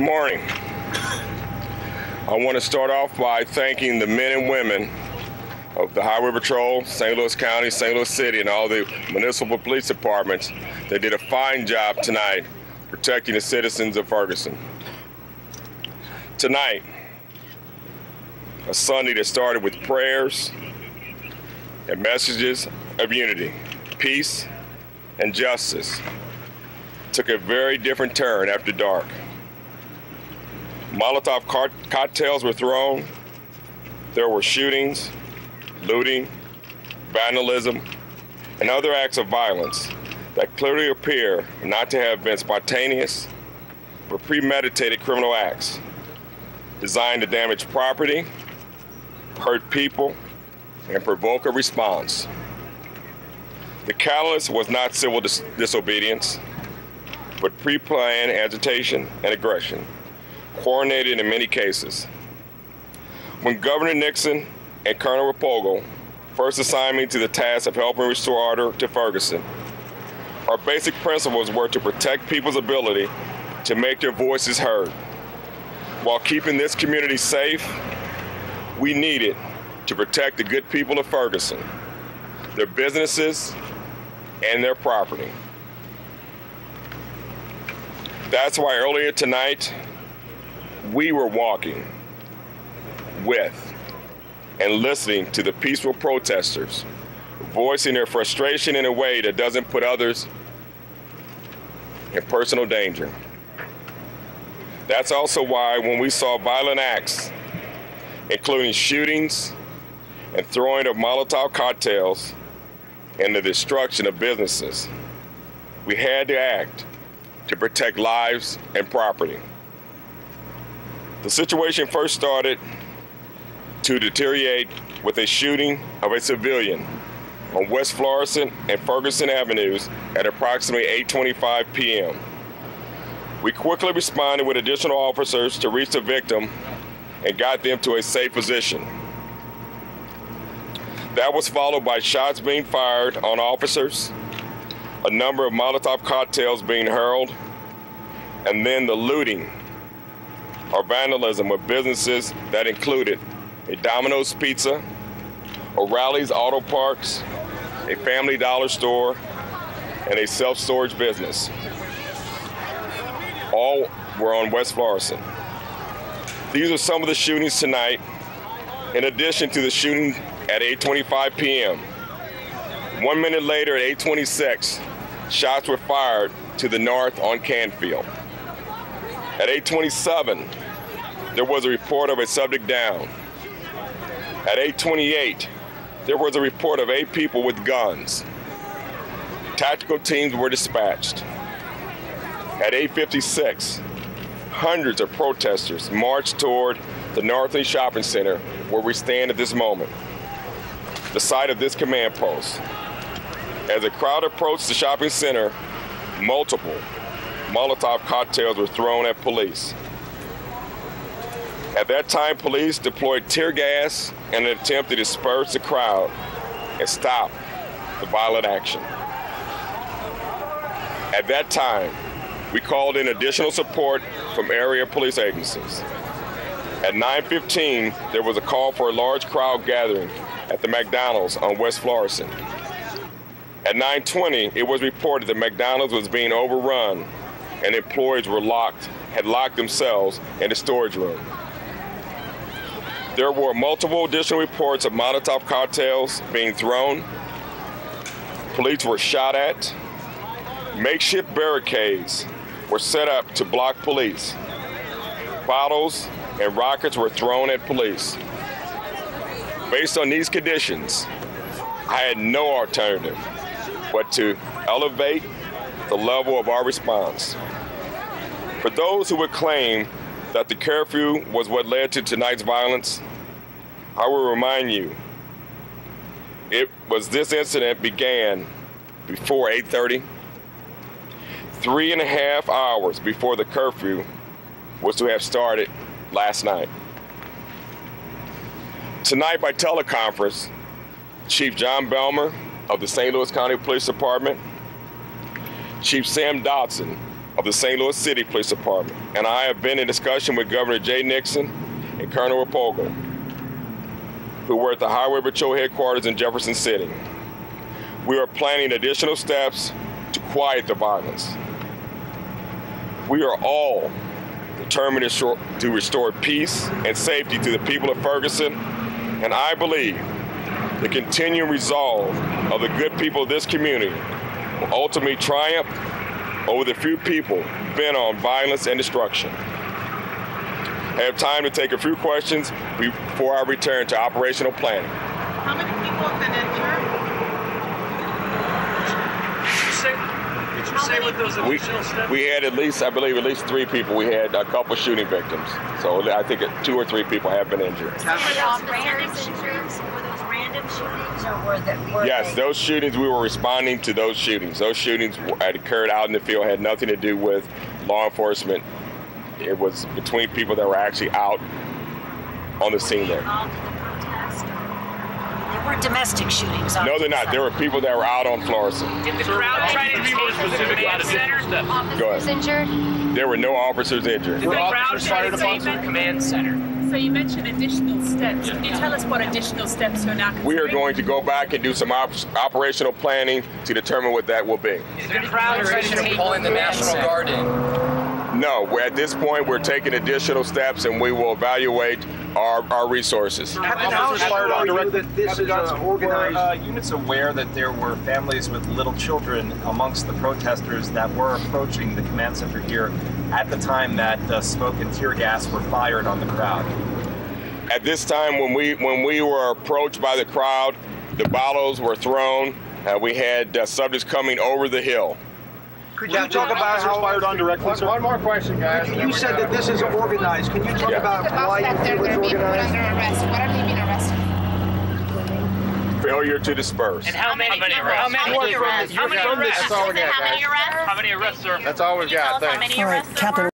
morning. I want to start off by thanking the men and women of the Highway Patrol, St. Louis County, St. Louis City, and all the municipal police departments. They did a fine job tonight protecting the citizens of Ferguson. Tonight, a Sunday that started with prayers and messages of unity, peace, and justice, took a very different turn after dark. Molotov cocktails were thrown. There were shootings, looting, vandalism, and other acts of violence that clearly appear not to have been spontaneous, but premeditated criminal acts designed to damage property, hurt people, and provoke a response. The catalyst was not civil disobedience, but pre-planned agitation and aggression, coordinated in many cases. When Governor Nixon and Colonel Rapogo first assigned me to the task of helping restore order to Ferguson, our basic principles were to protect people's ability to make their voices heard. While keeping this community safe, we needed to protect the good people of Ferguson, their businesses, and their property. That's why earlier tonight, we were walking with and listening to the peaceful protesters, voicing their frustration in a way that doesn't put others in personal danger. That's also why when we saw violent acts, including shootings and throwing of Molotov cocktails and the destruction of businesses, we had to act to protect lives and property. The situation first started to deteriorate with a shooting of a civilian on West Florissant and Ferguson Avenues at approximately 8:25 p.m. We quickly responded with additional officers to reach the victim and got them to a safe position. That was followed by shots being fired on officers, a number of Molotov cocktails being hurled, and then the looting or vandalism of businesses that included a Domino's Pizza, O'Reilly's Auto Parts, a Family Dollar store, and a self-storage business. All were on West Florissant. These are some of the shootings tonight, in addition to the shooting at 8:25 p.m. 1 minute later at 8:26, shots were fired to the north on Canfield. At 8:27, there was a report of a subject down. At 8:28, there was a report of 8 people with guns. Tactical teams were dispatched. At 8:56, hundreds of protesters marched toward the Northland Shopping Center where we stand at this moment, the site of this command post. As the crowd approached the shopping center, multiple Molotov cocktails were thrown at police. At that time, police deployed tear gas in an attempt to disperse the crowd and stop the violent action. At that time, we called in additional support from area police agencies. At 9:15, there was a call for a large crowd gathering at the McDonald's on West Florissant. At 9:20, it was reported that McDonald's was being overrun and employees had locked themselves in the storage room. There were multiple additional reports of Molotov cocktails being thrown. Police were shot at. Makeshift barricades were set up to block police. Bottles and rockets were thrown at police. Based on these conditions, I had no alternative but to elevate the level of our response. For those who would claim that the curfew was what led to tonight's violence, I will remind you, it was this incident began before 8:30, 3.5 hours before the curfew was to have started last night. Tonight by teleconference, Chief John Belmer of the St. Louis County Police Department, Chief Sam Dodson of the St. Louis City Police Department, and I have been in discussion with Governor Jay Nixon and Colonel Rapogo, who were at the Highway Patrol headquarters in Jefferson City. We are planning additional steps to quiet the violence. We are all determined to restore peace and safety to the people of Ferguson, and I believe the continuing resolve of the good people of this community will ultimately triumph over the few people bent on violence and destruction. I have time to take a few questions before I return to operational planning. How many people have been injured? Did you say with those additional steps? We had at least 3 people. We had a couple shooting victims. So I think 2 or 3 people have been injured. Were those random shootings? Were those random shootings, or were Yes, those shootings, we were responding to those shootings. Those shootings had occurred out in the field, had nothing to do with law enforcement. It was between people that were actually out on the scene there. Involved in the protest? They weren't domestic shootings. No, they're not. There were people that were out on Florissant. Did the crowd try to be more specific about additional steps? Go ahead. Injured? There were no officers injured. Did the crowd try to be the command center? So you mentioned additional steps. Can you tell us what additional steps you're now considering? We are going to go back and do some operational planning to determine what that will be. Is the crowd trying to take pulling the National Guard in? No, at this point, we're taking additional steps and we will evaluate our resources. Units aware that there were families with little children amongst the protesters that were approaching the command center here at the time that smoke and tear gas were fired on the crowd? At this time, when we were approached by the crowd, the bottles were thrown. We had subjects coming over the hill. Could you talk about how fired on directly, sir? One more question, guys. You said that this is organized. Can you talk about why you think it's organized? Under arrest. What are they being arrested for? Failure to disperse. And how many arrests? How many arrests? How many arrests, sir? That's all we've got. Thanks. All right, Captain.